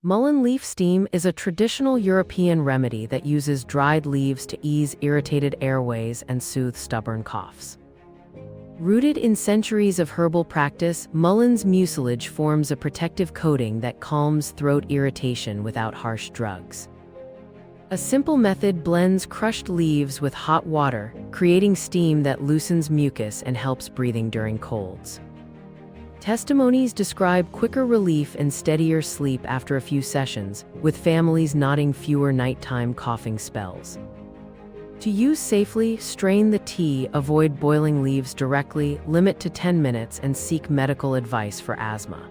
Mullein leaf steam is a traditional European remedy that uses dried leaves to ease irritated airways and soothe stubborn coughs. Rooted in centuries of herbal practice, mullein's mucilage forms a protective coating that calms throat irritation without harsh drugs. A simple method blends crushed leaves with hot water, creating steam that loosens mucus and helps breathing during colds. Testimonies describe quicker relief and steadier sleep after a few sessions, with families noting fewer nighttime coughing spells. To use safely, strain the tea, avoid boiling leaves directly, limit to 10 minutes, and seek medical advice for asthma.